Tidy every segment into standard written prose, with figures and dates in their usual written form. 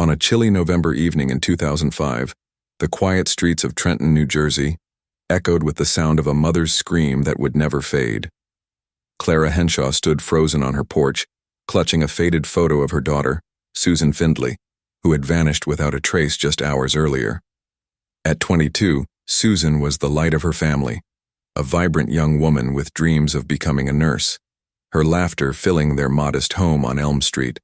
On a chilly November evening in 2005, the quiet streets of Trenton, New Jersey, echoed with the sound of a mother's scream that would never fade. Clara Henshaw stood frozen on her porch, clutching a faded photo of her daughter, Susan Findley, who had vanished without a trace just hours earlier. At 22, Susan was the light of her family, a vibrant young woman with dreams of becoming a nurse, her laughter filling their modest home on Elm Street.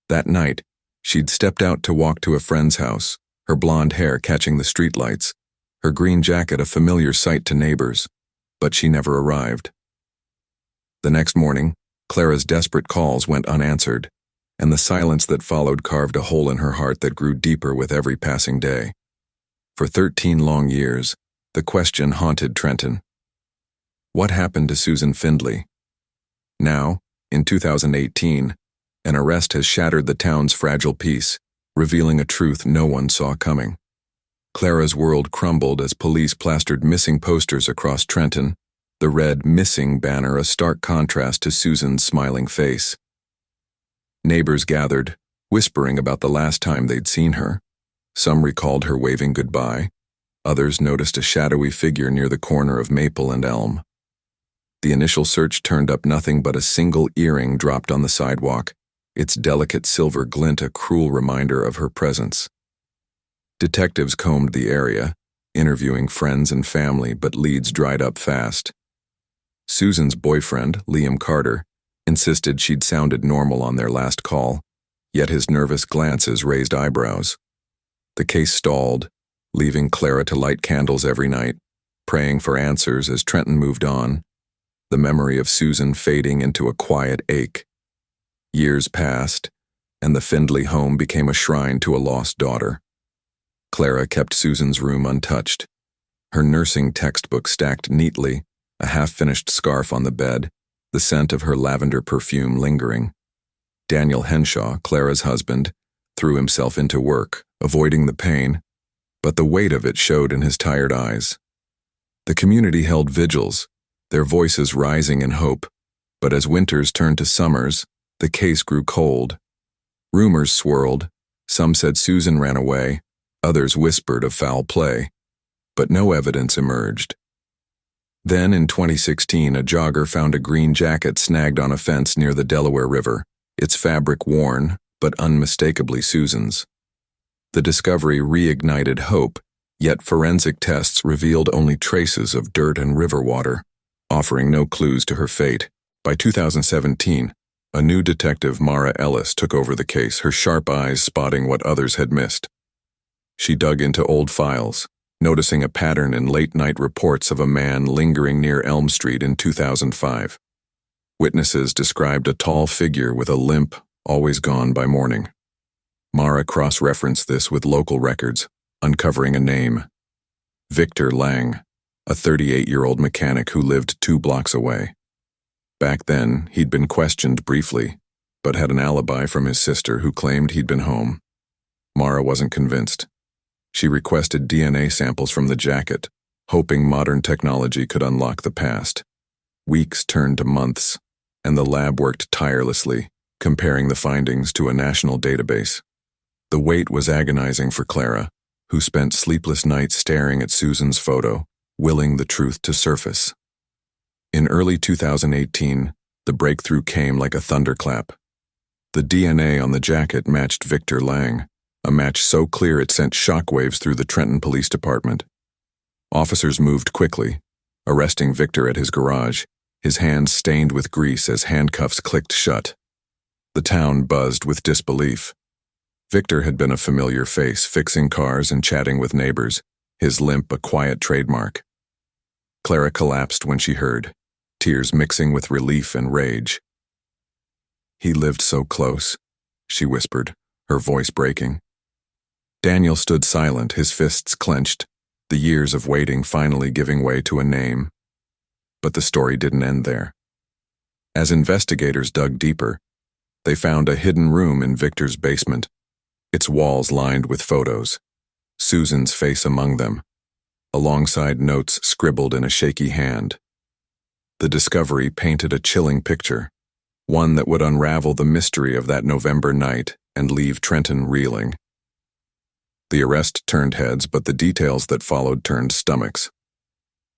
That night, she'd stepped out to walk to a friend's house, her blonde hair catching the streetlights, her green jacket a familiar sight to neighbors, but she never arrived. The next morning, Clara's desperate calls went unanswered, and the silence that followed carved a hole in her heart that grew deeper with every passing day. For 13 long years, the question haunted Trenton. What happened to Susan Findley? Now, in 2018, an arrest has shattered the town's fragile peace, revealing a truth no one saw coming. Clara's world crumbled as police plastered missing posters across Trenton, the red "missing" banner a stark contrast to Susan's smiling face. Neighbors gathered, whispering about the last time they'd seen her. Some recalled her waving goodbye. Others noticed a shadowy figure near the corner of Maple and Elm. The initial search turned up nothing but a single earring dropped on the sidewalk, its delicate silver glint a cruel reminder of her presence. Detectives combed the area, interviewing friends and family, but leads dried up fast. Susan's boyfriend, Liam Carter, insisted she'd sounded normal on their last call, yet his nervous glances raised eyebrows. The case stalled, leaving Clara to light candles every night, praying for answers as Trenton moved on, the memory of Susan fading into a quiet ache. Years passed, and the Findley home became a shrine to a lost daughter. Clara kept Susan's room untouched, her nursing textbook stacked neatly, a half-finished scarf on the bed, the scent of her lavender perfume lingering. Daniel Henshaw, Clara's husband, threw himself into work, avoiding the pain, but the weight of it showed in his tired eyes. The community held vigils, their voices rising in hope, but as winters turned to summers, the case grew cold. Rumors swirled. Some said Susan ran away, others whispered of foul play, but no evidence emerged. Then in 2016, a jogger found a green jacket snagged on a fence near the Delaware River, its fabric worn, but unmistakably Susan's. The discovery reignited hope, yet forensic tests revealed only traces of dirt and river water, offering no clues to her fate. By 2017, a new detective, Mara Ellis, took over the case, her sharp eyes spotting what others had missed. She dug into old files, noticing a pattern in late-night reports of a man lingering near Elm Street in 2005. Witnesses described a tall figure with a limp, always gone by morning. Mara cross-referenced this with local records, uncovering a name. Victor Lang, a 38-year-old mechanic who lived 2 blocks away. Back then, he'd been questioned briefly, but had an alibi from his sister who claimed he'd been home. Mara wasn't convinced. She requested DNA samples from the jacket, hoping modern technology could unlock the past. Weeks turned to months, and the lab worked tirelessly, comparing the findings to a national database. The wait was agonizing for Clara, who spent sleepless nights staring at Susan's photo, willing the truth to surface. In early 2018, the breakthrough came like a thunderclap. The DNA on the jacket matched Victor Lang, a match so clear it sent shockwaves through the Trenton Police Department. Officers moved quickly, arresting Victor at his garage, his hands stained with grease as handcuffs clicked shut. The town buzzed with disbelief. Victor had been a familiar face, fixing cars and chatting with neighbors, his limp a quiet trademark. Clara collapsed when she heard, tears mixing with relief and rage. "He lived so close," she whispered, her voice breaking. Daniel stood silent, his fists clenched, the years of waiting finally giving way to a name. But the story didn't end there. As investigators dug deeper, they found a hidden room in Victor's basement, its walls lined with photos, Susan's face among them, alongside notes scribbled in a shaky hand. The discovery painted a chilling picture, one that would unravel the mystery of that November night and leave Trenton reeling. The arrest turned heads, but the details that followed turned stomachs.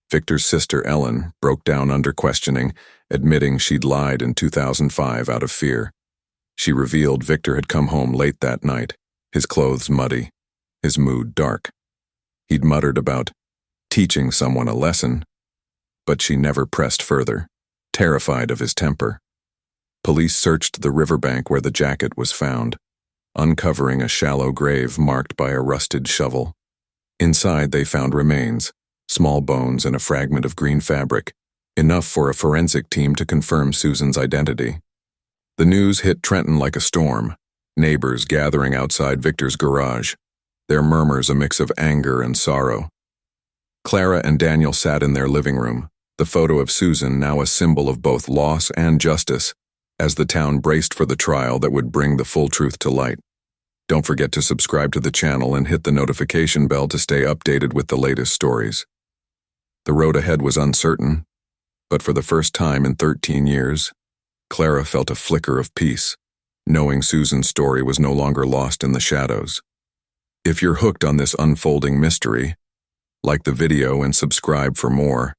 Victor's sister, Ellen, broke down under questioning, admitting she'd lied in 2005 out of fear. She revealed Victor had come home late that night, his clothes muddy, his mood dark. He'd muttered about teaching someone a lesson, but she never pressed further, terrified of his temper. Police searched the riverbank where the jacket was found, uncovering a shallow grave marked by a rusted shovel. Inside they found remains, small bones and a fragment of green fabric, enough for a forensic team to confirm Susan's identity. The news hit Trenton like a storm, neighbors gathering outside Victor's garage, their murmurs a mix of anger and sorrow. Clara and Daniel sat in their living room, the photo of Susan now a symbol of both loss and justice, as the town braced for the trial that would bring the full truth to light. Don't forget to subscribe to the channel and hit the notification bell to stay updated with the latest stories. The road ahead was uncertain, but for the first time in 13 years, Clara felt a flicker of peace, knowing Susan's story was no longer lost in the shadows. If you're hooked on this unfolding mystery, like the video and subscribe for more.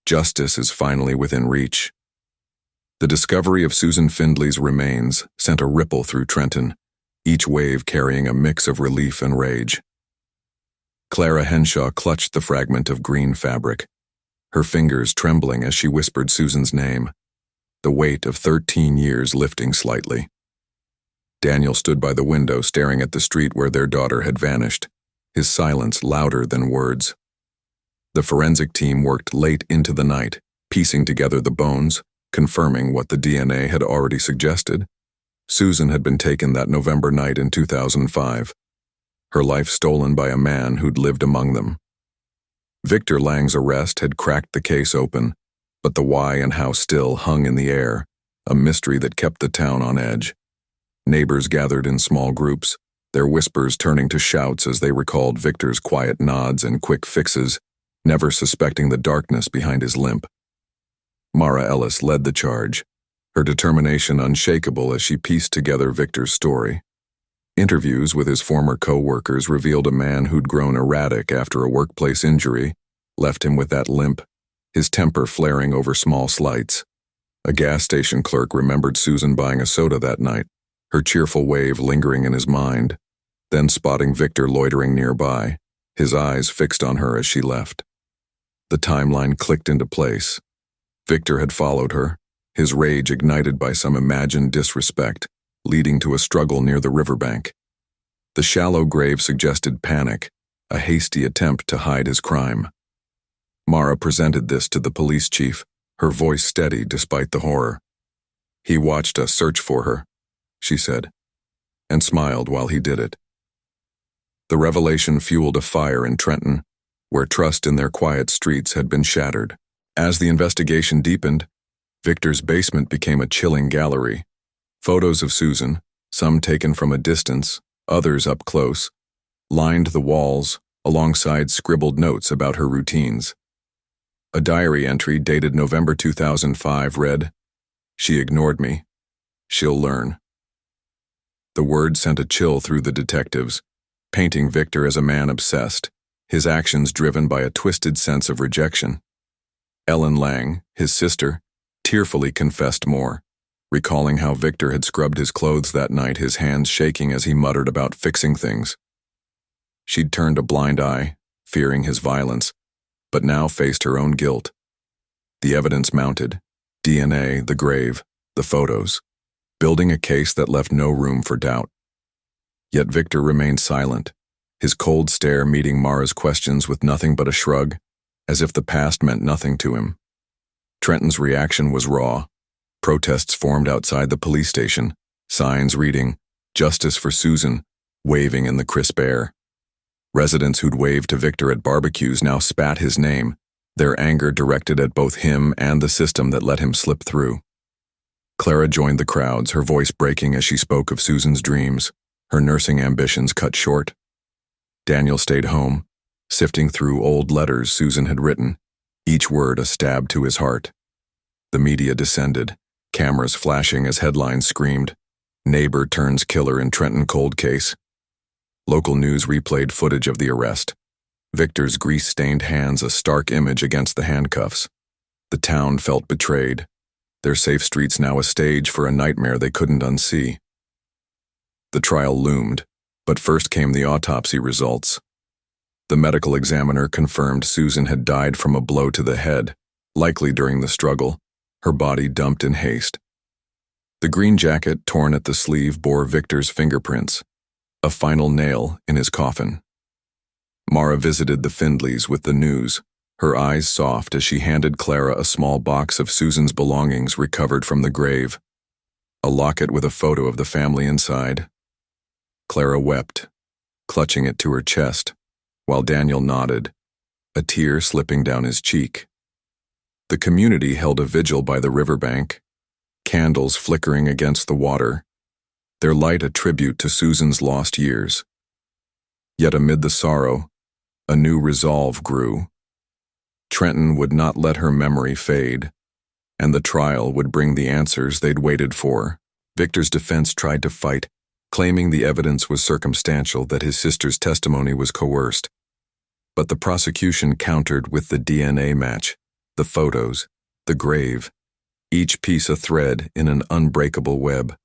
Justice is finally within reach. The discovery of Susan Findley's remains sent a ripple through Trenton, each wave carrying a mix of relief and rage. Clara Henshaw clutched the fragment of green fabric, her fingers trembling as she whispered Susan's name, the weight of 13 years lifting slightly. Daniel stood by the window staring at the street where their daughter had vanished, his silence louder than words. The forensic team worked late into the night, piecing together the bones, confirming what the DNA had already suggested. Susan had been taken that November night in 2005, her life stolen by a man who'd lived among them. Victor Lang's arrest had cracked the case open, but the why and how still hung in the air, a mystery that kept the town on edge. Neighbors gathered in small groups, their whispers turning to shouts as they recalled Victor's quiet nods and quick fixes, never suspecting the darkness behind his limp. Mara Ellis led the charge, her determination unshakable as she pieced together Victor's story. Interviews with his former co-workers revealed a man who'd grown erratic after a workplace injury, left him with that limp, his temper flaring over small slights. A gas station clerk remembered Susan buying a soda that night, her cheerful wave lingering in his mind, then spotting Victor loitering nearby, his eyes fixed on her as she left. The timeline clicked into place. Victor had followed her, his rage ignited by some imagined disrespect, leading to a struggle near the riverbank. The shallow grave suggested panic, a hasty attempt to hide his crime. Mara presented this to the police chief, her voice steady despite the horror. "He watched us search for her," she said, and smiled while he did it. The revelation fueled a fire in Trenton, where trust in their quiet streets had been shattered. As the investigation deepened, Victor's basement became a chilling gallery. Photos of Susan, some taken from a distance, others up close, lined the walls alongside scribbled notes about her routines. A diary entry dated November 2005 read, "She ignored me. She'll learn." The word sent a chill through the detectives, painting Victor as a man obsessed, his actions driven by a twisted sense of rejection. Ellen Lang, his sister, tearfully confessed more, recalling how Victor had scrubbed his clothes that night, his hands shaking as he muttered about fixing things. She'd turned a blind eye, fearing his violence, but now faced her own guilt. The evidence mounted, DNA, the grave, the photos, building a case that left no room for doubt. Yet Victor remained silent, his cold stare meeting Mara's questions with nothing but a shrug, as if the past meant nothing to him. Trenton's reaction was raw. Protests formed outside the police station, signs reading, "Justice for Susan," waving in the crisp air. Residents who'd waved to Victor at barbecues now spat his name, their anger directed at both him and the system that let him slip through. Clara joined the crowds, her voice breaking as she spoke of Susan's dreams, her nursing ambitions cut short. Daniel stayed home, sifting through old letters Susan had written, each word a stab to his heart. The media descended, cameras flashing as headlines screamed, Neighbor turns killer in Trenton cold case. Local news replayed footage of the arrest. Victor's grease-stained hands a stark image against the handcuffs. The town felt betrayed. Their safe streets now a stage for a nightmare they couldn't unsee. The trial loomed, but first came the autopsy results. The medical examiner confirmed Susan had died from a blow to the head, likely during the struggle, her body dumped in haste. The green jacket torn at the sleeve bore Victor's fingerprints, a final nail in his coffin. Mara visited the Findleys with the news, her eyes soft as she handed Clara a small box of Susan's belongings recovered from the grave. A locket with a photo of the family inside. Clara wept, clutching it to her chest, while Daniel nodded, a tear slipping down his cheek. The community held a vigil by the riverbank, candles flickering against the water, their light a tribute to Susan's lost years. Yet amid the sorrow, a new resolve grew. Trenton would not let her memory fade, and the trial would bring the answers they'd waited for. Victor's defense tried to fight, claiming the evidence was circumstantial, that his sister's testimony was coerced. But the prosecution countered with the DNA match, the photos, the grave, each piece a thread in an unbreakable web.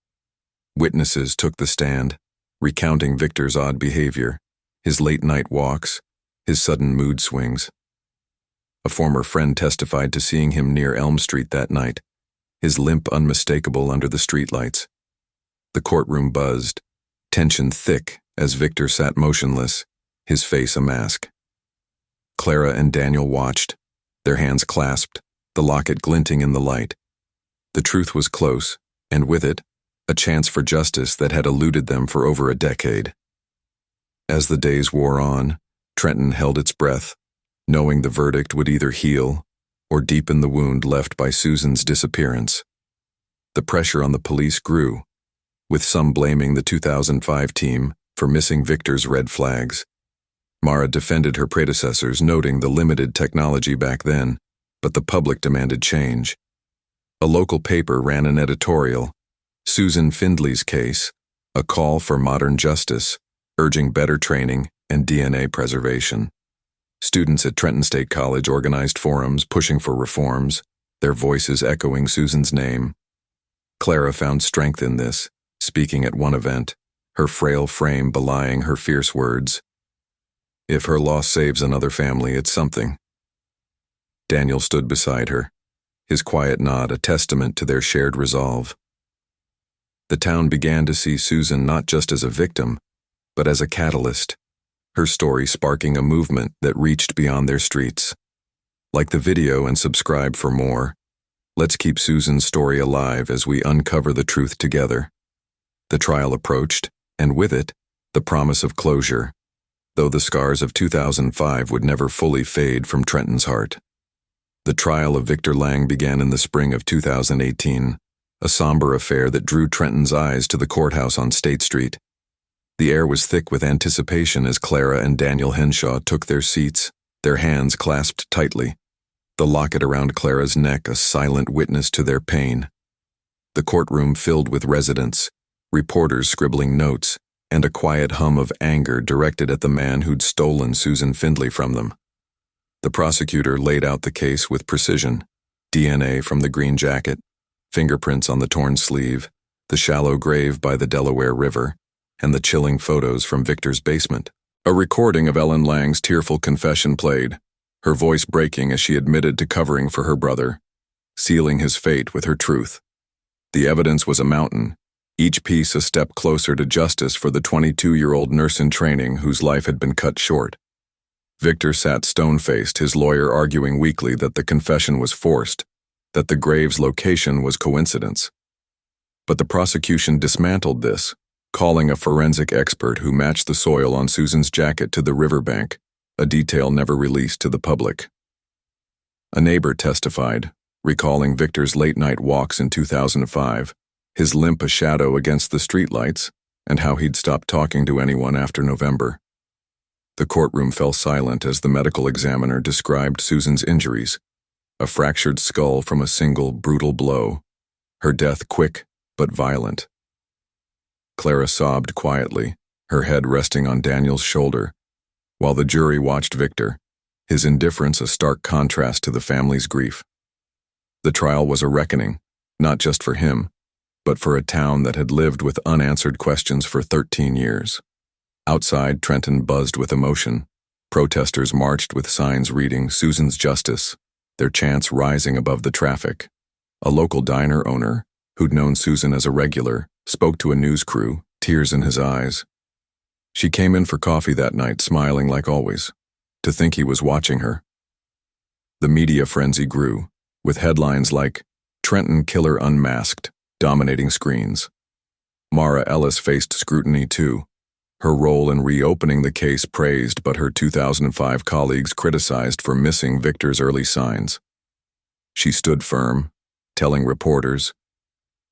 Witnesses took the stand, recounting Victor's odd behavior, his late-night walks, his sudden mood swings. A former friend testified to seeing him near Elm Street that night, his limp unmistakable under the streetlights. The courtroom buzzed, tension thick as Victor sat motionless, his face a mask. Clara and Daniel watched, their hands clasped, the locket glinting in the light. The truth was close, and with it, a chance for justice that had eluded them for over a decade. As the days wore on, Trenton held its breath, knowing the verdict would either heal or deepen the wound left by Susan's disappearance. The pressure on the police grew, with some blaming the 2005 team for missing Victor's red flags. Mara defended her predecessors, noting the limited technology back then, but the public demanded change. A local paper ran an editorial, Susan Findley's Case, a call for modern justice, urging better training and DNA preservation. Students at Trenton State College organized forums pushing for reforms, their voices echoing Susan's name. Clara found strength in this, speaking at one event, her frail frame belying her fierce words. If her loss saves another family, it's something. Daniel stood beside her, his quiet nod a testament to their shared resolve. The town began to see Susan not just as a victim, but as a catalyst, her story sparking a movement that reached beyond their streets. Like the video and subscribe for more. Let's keep Susan's story alive as we uncover the truth together. The trial approached, and with it, the promise of closure, though the scars of 2005 would never fully fade from Trenton's heart. The trial of Victor Lang began in the spring of 2018, a somber affair that drew Trenton's eyes to the courthouse on State Street. The air was thick with anticipation as Clara and Daniel Henshaw took their seats, their hands clasped tightly, the locket around Clara's neck a silent witness to their pain. The courtroom filled with residents, reporters scribbling notes, and a quiet hum of anger directed at the man who'd stolen Susan Findley from them. The prosecutor laid out the case with precision, DNA from the green jacket, fingerprints on the torn sleeve, the shallow grave by the Delaware River, and the chilling photos from Victor's basement. A recording of Ellen Lang's tearful confession played, her voice breaking as she admitted to covering for her brother, sealing his fate with her truth. The evidence was a mountain, each piece a step closer to justice for the 22-year-old nurse in training whose life had been cut short. Victor sat stone-faced, his lawyer arguing weakly that the confession was forced, that the grave's location was coincidence. But the prosecution dismantled this, calling a forensic expert who matched the soil on Susan's jacket to the riverbank, a detail never released to the public. A neighbor testified, recalling Victor's late-night walks in 2005, his limp a shadow against the streetlights, and how he'd stopped talking to anyone after November. The courtroom fell silent as the medical examiner described Susan's injuries, a fractured skull from a single brutal blow, her death quick but violent. Clara sobbed quietly, her head resting on Daniel's shoulder, while the jury watched Victor, his indifference a stark contrast to the family's grief. The trial was a reckoning, not just for him, but for a town that had lived with unanswered questions for 13 years. Outside, Trenton buzzed with emotion. Protesters marched with signs reading "Susan's Justice," their chants rising above the traffic. A local diner owner, who'd known Susan as a regular, spoke to a news crew, tears in his eyes. She came in for coffee that night, smiling like always. To think he was watching her. The media frenzy grew, with headlines like, "Trenton Killer Unmasked," dominating screens. Mara Ellis faced scrutiny too. Her role in reopening the case praised, but her 2005 colleagues criticized for missing Victor's early signs. She stood firm, telling reporters,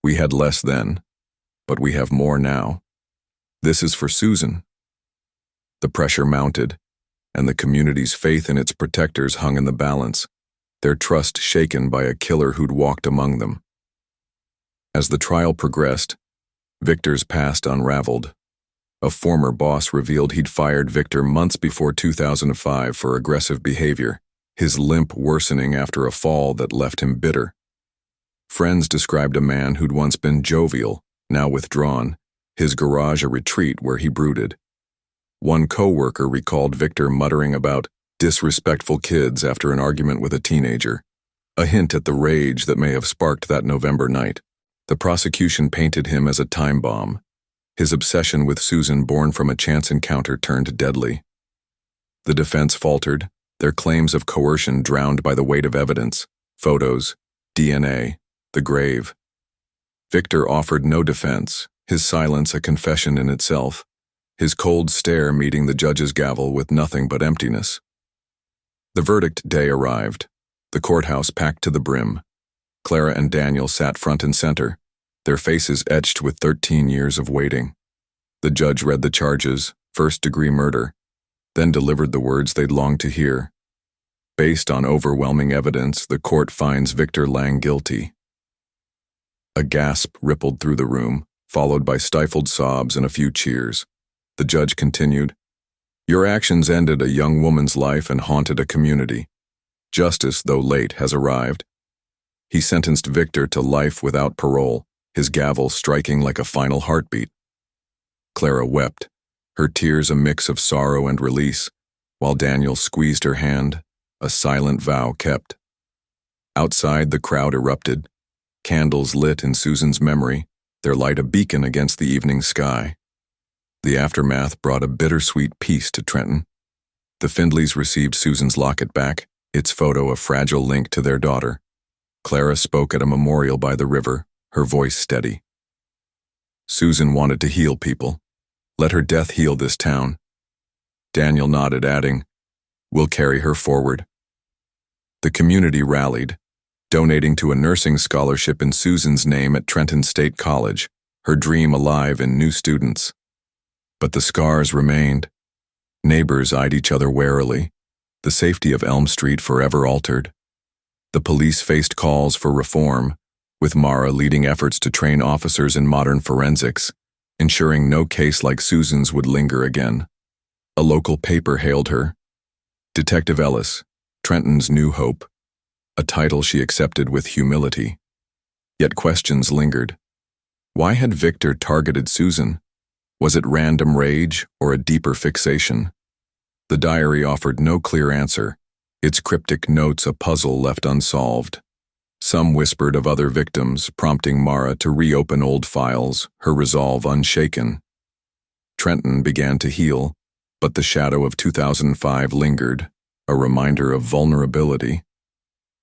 "We had less then, but we have more now. This is for Susan." The pressure mounted, and the community's faith in its protectors hung in the balance, their trust shaken by a killer who'd walked among them. As the trial progressed, Victor's past unraveled. A former boss revealed he'd fired Victor months before 2005 for aggressive behavior, his limp worsening after a fall that left him bitter. Friends described a man who'd once been jovial, now withdrawn, his garage a retreat where he brooded. One co-worker recalled Victor muttering about disrespectful kids after an argument with a teenager, a hint at the rage that may have sparked that November night. The prosecution painted him as a time bomb. His obsession with Susan, born from a chance encounter, turned deadly. The defense faltered, their claims of coercion drowned by the weight of evidence, photos, DNA, the grave. Victor offered no defense, his silence a confession in itself, his cold stare meeting the judge's gavel with nothing but emptiness. The verdict day arrived, the courthouse packed to the brim. Clara and Daniel sat front and center, their faces etched with 13 years of waiting. The judge read the charges, first-degree murder, then delivered the words they'd longed to hear. Based on overwhelming evidence, the court finds Victor Lang guilty. A gasp rippled through the room, followed by stifled sobs and a few cheers. The judge continued, "Your actions ended a young woman's life and haunted a community. Justice, though late, has arrived." He sentenced Victor to life without parole, his gavel striking like a final heartbeat. Clara wept, her tears a mix of sorrow and release, while Daniel squeezed her hand, a silent vow kept. Outside, the crowd erupted, candles lit in Susan's memory, their light a beacon against the evening sky. The aftermath brought a bittersweet peace to Trenton. The Findleys received Susan's locket back, its photo a fragile link to their daughter. Clara spoke at a memorial by the river, her voice steady. Susan wanted to heal people. Let her death heal this town. Daniel nodded, adding, "We'll carry her forward." The community rallied, donating to a nursing scholarship in Susan's name at Trenton State College, her dream alive in new students. But the scars remained. Neighbors eyed each other warily, the safety of Elm Street forever altered. The police faced calls for reform, with Mara leading efforts to train officers in modern forensics, ensuring no case like Susan's would linger again. A local paper hailed her, Detective Ellis, Trenton's new hope, a title she accepted with humility. Yet questions lingered. Why had Victor targeted Susan? Was it random rage or a deeper fixation? The diary offered no clear answer, its cryptic notes a puzzle left unsolved. Some whispered of other victims, prompting Mara to reopen old files, her resolve unshaken. Trenton began to heal, but the shadow of 2005 lingered, a reminder of vulnerability.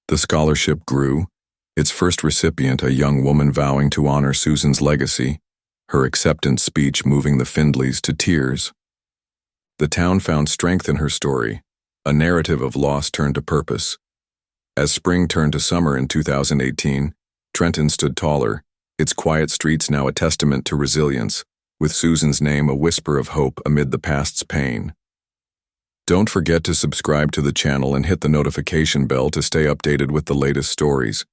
The scholarship grew, its first recipient a young woman vowing to honor Susan's legacy, her acceptance speech moving the Findleys to tears. The town found strength in her story, a narrative of loss turned to purpose. As spring turned to summer in 2018, Trenton stood taller, its quiet streets now a testament to resilience, with Susan's name a whisper of hope amid the past's pain. Don't forget to subscribe to the channel and hit the notification bell to stay updated with the latest stories.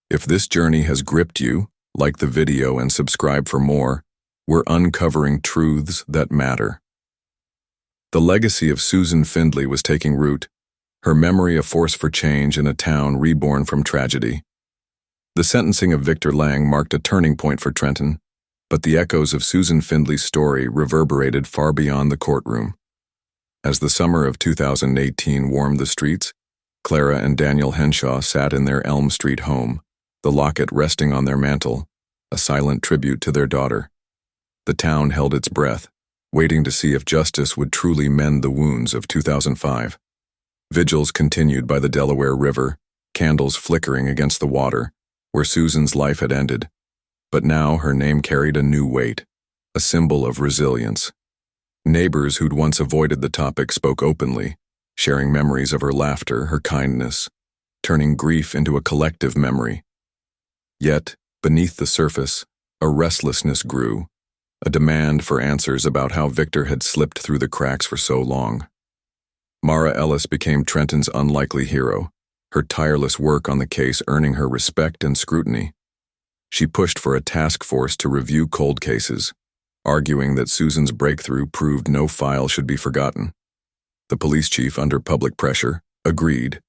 If this journey has gripped you, like the video and subscribe for more. We're uncovering truths that matter. The legacy of Susan Findley was taking root, her memory a force for change in a town reborn from tragedy. The sentencing of Victor Lang marked a turning point for Trenton, but the echoes of Susan Findley's story reverberated far beyond the courtroom. As the summer of 2018 warmed the streets, Clara and Daniel Henshaw sat in their Elm Street home, the locket resting on their mantel, a silent tribute to their daughter. The town held its breath, waiting to see if justice would truly mend the wounds of 2005. Vigils continued by the Delaware River, candles flickering against the water, where Susan's life had ended. But now her name carried a new weight, a symbol of resilience. Neighbors who'd once avoided the topic spoke openly, sharing memories of her laughter, her kindness, turning grief into a collective memory. Yet, beneath the surface, a restlessness grew, a demand for answers about how Victor had slipped through the cracks for so long. Mara Ellis became Trenton's unlikely hero, her tireless work on the case earning her respect and scrutiny. She pushed for a task force to review cold cases, arguing that Susan's breakthrough proved no file should be forgotten. The police chief, under public pressure, agreed,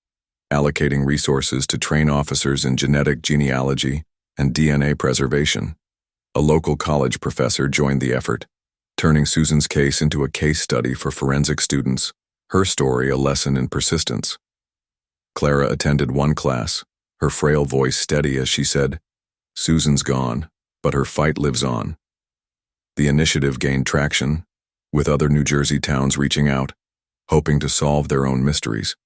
allocating resources to train officers in genetic genealogy and DNA preservation. A local college professor joined the effort, turning Susan's case into a case study for forensic students, her story a lesson in persistence. Clara attended one class, her frail voice steady as she said, "Susan's gone, but her fight lives on." The initiative gained traction, with other New Jersey towns reaching out, hoping to solve their own mysteries.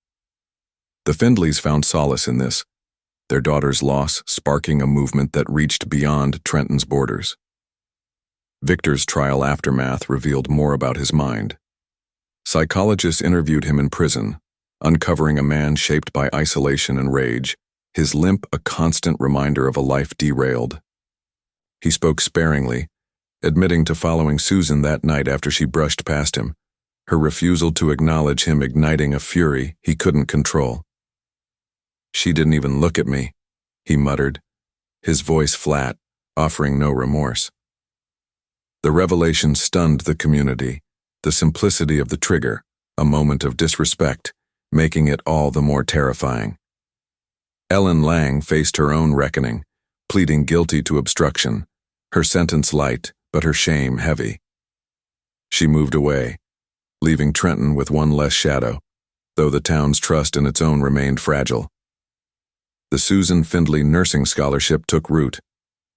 The Findleys found solace in this, their daughter's loss sparking a movement that reached beyond Trenton's borders. Victor's trial aftermath revealed more about his mind. Psychologists interviewed him in prison, uncovering a man shaped by isolation and rage, his limp a constant reminder of a life derailed. He spoke sparingly, admitting to following Susan that night after she brushed past him, her refusal to acknowledge him igniting a fury he couldn't control. "She didn't even look at me," he muttered, his voice flat, offering no remorse. The revelation stunned the community, the simplicity of the trigger, a moment of disrespect, making it all the more terrifying. Ellen Lang faced her own reckoning, pleading guilty to obstruction, her sentence light, but her shame heavy. She moved away, leaving Trenton with one less shadow, though the town's trust in its own remained fragile. The Susan Findley Nursing Scholarship took root,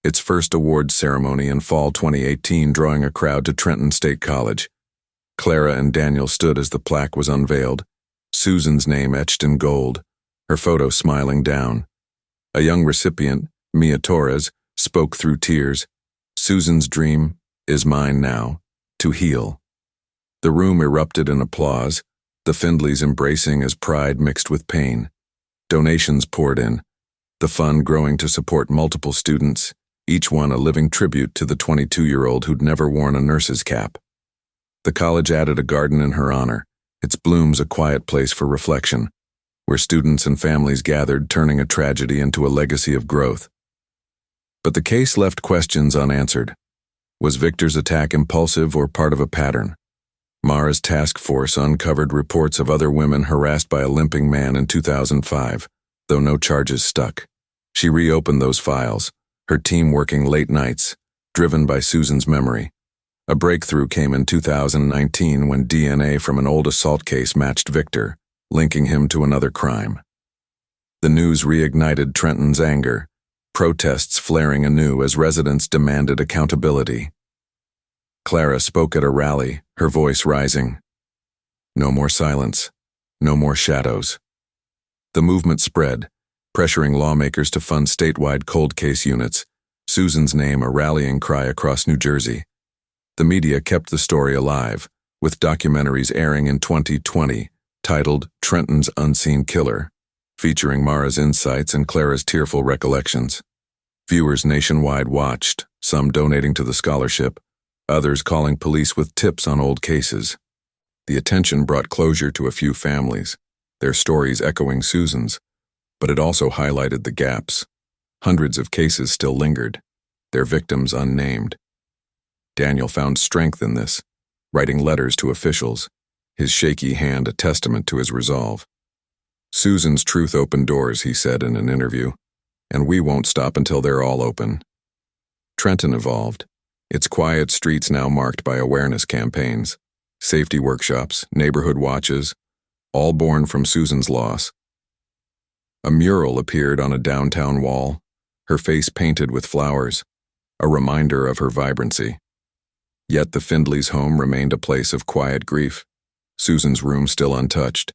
its first awards ceremony in fall 2018 drawing a crowd to Trenton State College. Clara and Daniel stood as the plaque was unveiled, Susan's name etched in gold, her photo smiling down. A young recipient, Mia Torres, spoke through tears, "Susan's dream is mine now, to heal." The room erupted in applause, the Findleys embracing as pride mixed with pain. Donations poured in, the fund growing to support multiple students, each one a living tribute to the 22-year-old who'd never worn a nurse's cap. The college added a garden in her honor, its blooms a quiet place for reflection, where students and families gathered, turning a tragedy into a legacy of growth. But the case left questions unanswered. Was Victor's attack impulsive or part of a pattern? Mara's task force uncovered reports of other women harassed by a limping man in 2005, though no charges stuck. She reopened those files, her team working late nights, driven by Susan's memory. A breakthrough came in 2019 when DNA from an old assault case matched Victor, linking him to another crime. The news reignited Trenton's anger, protests flaring anew as residents demanded accountability. Clara spoke at a rally, her voice rising. No more silence, no more shadows. The movement spread, pressuring lawmakers to fund statewide cold case units, Susan's name a rallying cry across New Jersey. The media kept the story alive, with documentaries airing in 2020, titled Trenton's Unseen Killer, featuring Mara's insights and Clara's tearful recollections. Viewers nationwide watched, some donating to the scholarship, others calling police with tips on old cases. The attention brought closure to a few families, their stories echoing Susan's, but it also highlighted the gaps. Hundreds of cases still lingered, their victims unnamed. Daniel found strength in this, writing letters to officials, his shaky hand a testament to his resolve. "Susan's truth opened doors," he said in an interview, "and we won't stop until they're all open." Trenton evolved, its quiet streets now marked by awareness campaigns, safety workshops, neighborhood watches, all born from Susan's loss. A mural appeared on a downtown wall, her face painted with flowers, a reminder of her vibrancy. Yet the Findleys' home remained a place of quiet grief, Susan's room still untouched,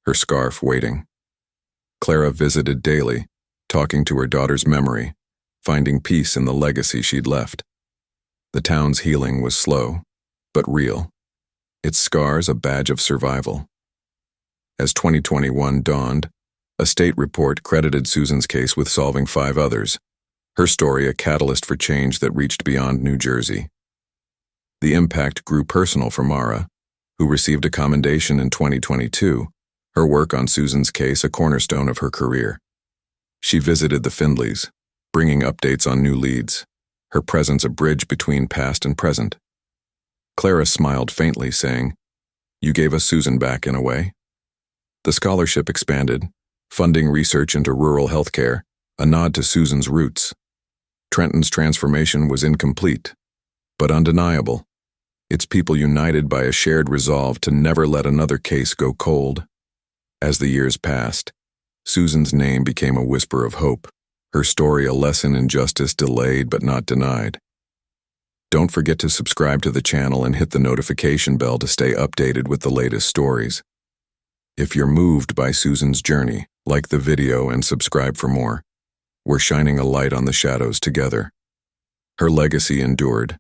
her scarf waiting. Clara visited daily, talking to her daughter's memory, finding peace in the legacy she'd left. The town's healing was slow, but real, its scars a badge of survival. As 2021 dawned, a state report credited Susan's case with solving 5 others, her story a catalyst for change that reached beyond New Jersey. The impact grew personal for Mara, who received a commendation in 2022, her work on Susan's case a cornerstone of her career. She visited the Findleys, bringing updates on new leads, her presence a bridge between past and present. Clara smiled faintly, saying, "You gave us Susan back in a way." The scholarship expanded, funding research into rural healthcare, a nod to Susan's roots. Trenton's transformation was incomplete, but undeniable, its people united by a shared resolve to never let another case go cold. As the years passed, Susan's name became a whisper of hope, her story a lesson in justice delayed but not denied. Don't forget to subscribe to the channel and hit the notification bell to stay updated with the latest stories. If you're moved by Susan's journey, like the video and subscribe for more. We're shining a light on the shadows together. Her legacy endured,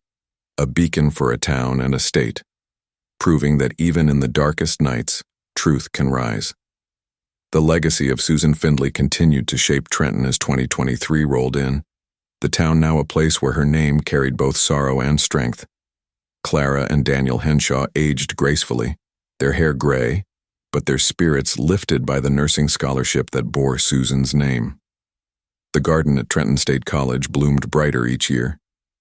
a beacon for a town and a state, proving that even in the darkest nights, truth can rise. The legacy of Susan Findley continued to shape Trenton as 2023 rolled in, the town now a place where her name carried both sorrow and strength. Clara and Daniel Henshaw aged gracefully, their hair gray, but their spirits lifted by the nursing scholarship that bore Susan's name. The garden at Trenton State College bloomed brighter each year,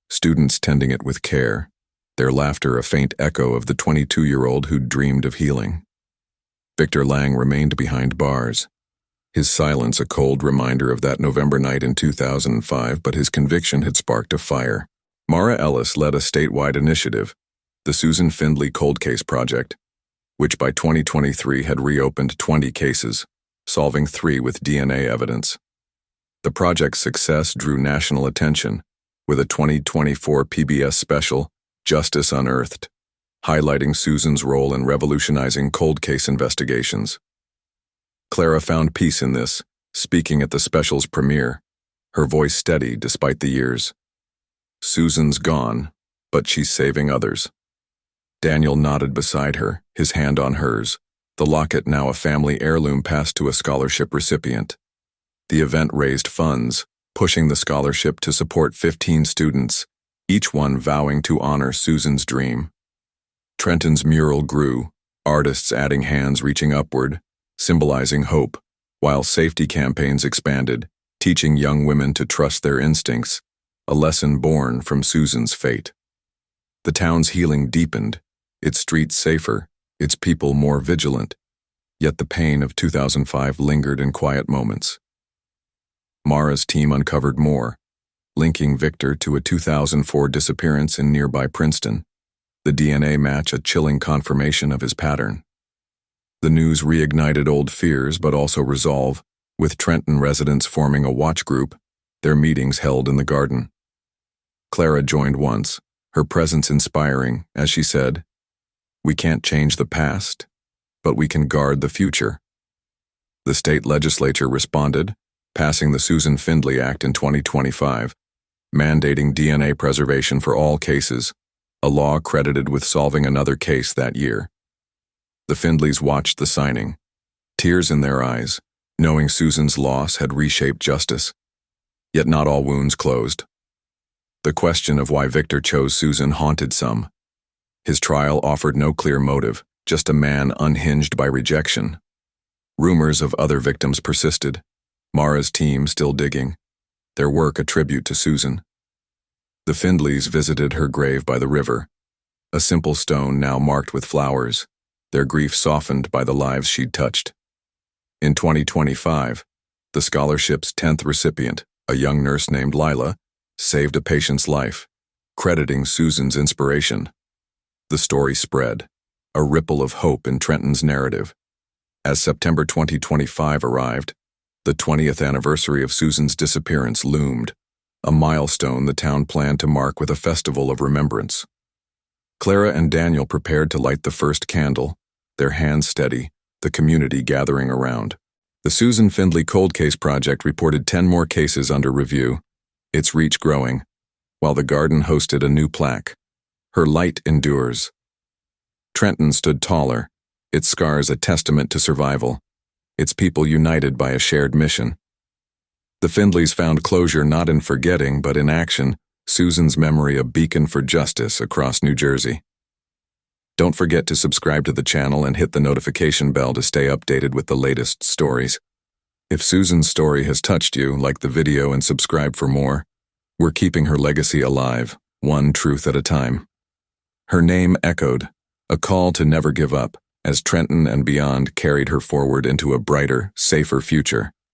students tending it with care, their laughter a faint echo of the 22-year-old who'd dreamed of healing. Victor Lang remained behind bars, his silence a cold reminder of that November night in 2005, but his conviction had sparked a fire. Mara Ellis led a statewide initiative, the Susan Findley Cold Case Project, which by 2023 had reopened 20 cases, solving 3 with DNA evidence. The project's success drew national attention, with a 2024 PBS special, Justice Unearthed, highlighting Susan's role in revolutionizing cold case investigations. Clara found peace in this, speaking at the special's premiere, her voice steady despite the years. "Susan's gone, but she's saving others." Daniel nodded beside her, his hand on hers, the locket now a family heirloom passed to a scholarship recipient. The event raised funds, pushing the scholarship to support 15 students, each one vowing to honor Susan's dream. Trenton's mural grew, artists adding hands reaching upward, symbolizing hope, while safety campaigns expanded, teaching young women to trust their instincts, a lesson born from Susan's fate. The town's healing deepened, its streets safer, its people more vigilant, yet the pain of 2005 lingered in quiet moments. Mara's team uncovered more, linking Victor to a 2004 disappearance in nearby Princeton, the DNA match a chilling confirmation of his pattern. The news reignited old fears but also resolve, with Trenton residents forming a watch group, their meetings held in the garden. Clara joined once, her presence inspiring, as she said, "We can't change the past, but we can guard the future." The state legislature responded, passing the Susan Findley Act in 2025, mandating DNA preservation for all cases, a law credited with solving another case that year. The Findleys watched the signing, tears in their eyes, knowing Susan's loss had reshaped justice. Yet not all wounds closed. The question of why Victor chose Susan haunted some. His trial offered no clear motive, just a man unhinged by rejection. Rumors of other victims persisted, Mara's team still digging, their work a tribute to Susan. The Findleys visited her grave by the river, a simple stone now marked with flowers, their grief softened by the lives she'd touched. In 2025, the scholarship's 10th recipient, a young nurse named Lila, saved a patient's life, crediting Susan's inspiration. The story spread, a ripple of hope in Trenton's narrative. As September 2025 arrived, the 20th anniversary of Susan's disappearance loomed, a milestone the town planned to mark with a festival of remembrance. Clara and Daniel prepared to light the first candle, their hands steady, the community gathering around. The Susan Findley Cold Case Project reported 10 more cases under review, its reach growing, while the garden hosted a new plaque. Her light endures. Trenton stood taller, its scars a testament to survival, its people united by a shared mission. The Findleys found closure not in forgetting but in action, Susan's memory a beacon for justice across New Jersey. Don't forget to subscribe to the channel and hit the notification bell to stay updated with the latest stories. If Susan's story has touched you, like the video and subscribe for more. We're keeping her legacy alive, one truth at a time. Her name echoed, a call to never give up, as Trenton and beyond carried her forward into a brighter, safer future.